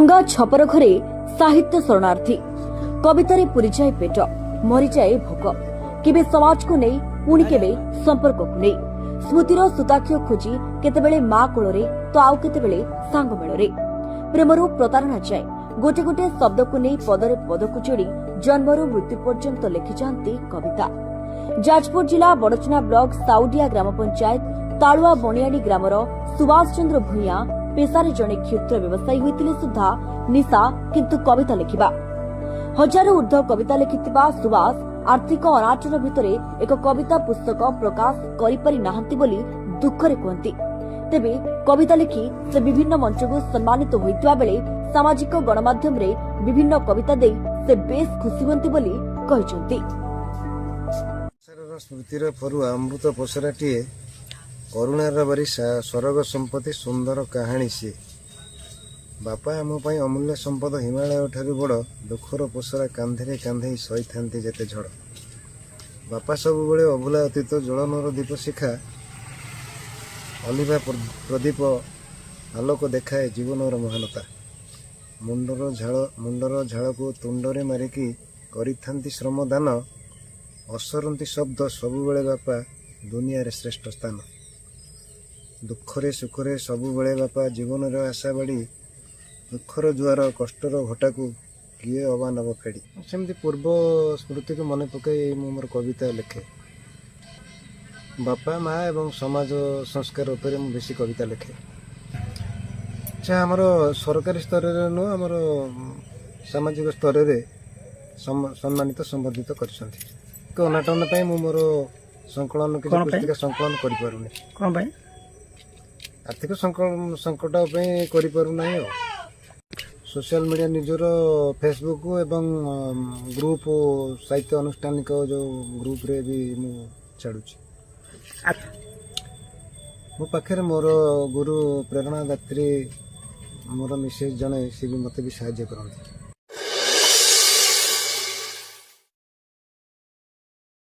भंगा छपर घरे साहित्य शरणार्थी कवितारे पूरी जाए पेट मरी जाए भोक केबे समाज को नहीं पुणी केबे संपर्क को नहीं स्मृतिर सुताक्ष खोजी केतेबेले मां कोଳରେ तो आउ केतेबेले सांग मेଳରେ प्रेमरू प्रतारणा जाए गोटे गोटे शब्द को नहीं पदरे पद को जोड़ी जन्मरू मृत्यु पर्यंत लिखि जाती कविता। जाजपुर जिला बड़चना ब्लॉक साउडिया ग्राम पंचायत तालुआ बणियाडी ग्रामर सुभाष चंद्र भूया पेशारे जड़े क्षुद्र व्यवसायी होते सुधा निशा किंतु कविता लिखिबा हजारों ऊर्ध्व कविता लिखिथिबा सुभाष आर्थिक अनाटन भितरे एक कविता पुस्तक प्रकाश करिपारि नाहंती बोली दुखरे कहती। तेबे कविता लिखि से विभिन्न मंच को सम्मानित होइतबा बेले सामाजिक गणमाध्यम रे विभिन्न कविता दे से बेस खुशी हुंती बोली कहिसंती। स्मृतिर फरुआ अमृत पसराटीए करुणार बारिशा स्वर्ग संपत्ति सुंदर कहानी सी बापा आम अमूल्य संपद हिमालय ठारू बड़ दुखर पसरा कांधे कांधे सही था जेते झड़ बापा सब बड़े अभुला अतीत जलनर दीप शिखा अलिभा प्रदीप आलोक देखाए जीवनर महानता मुंडर झाड़ को तुंडरे मारिकी करिथांती श्रमदान असरती शब्द सबुबले बापा दुनिया रे श्रेष्ठ स्थान दुखरे सुखरे सबुबले बापा जीवन आशा बाड़ी दुखर जुआर कष्टर घटा को किए अबा नब फेड़ी सेमती पूर्व स्मृति को मन पकई मोर कविता लिखे बापा माँ एवं समाज संस्कार उपर बेसी कविता लिखे चाहे आमर सरकारी स्तर नुह आमर सामाजिक स्तर में सम्मानित संबोधित कर अनाटन मोर संकलन किसी पुस्तिका संकलन कर आर्थिक संकट करना सोशल मीडिया निजर फेसबुक एवं ग्रुप साहित्य अनुष्ठानिक जो ग्रुप रे भी मु छाड़ुची मो पाखे मोर गुरु प्रेरणादात्री मोर मिसेज जने सी भी मत भी साहाय्य करती।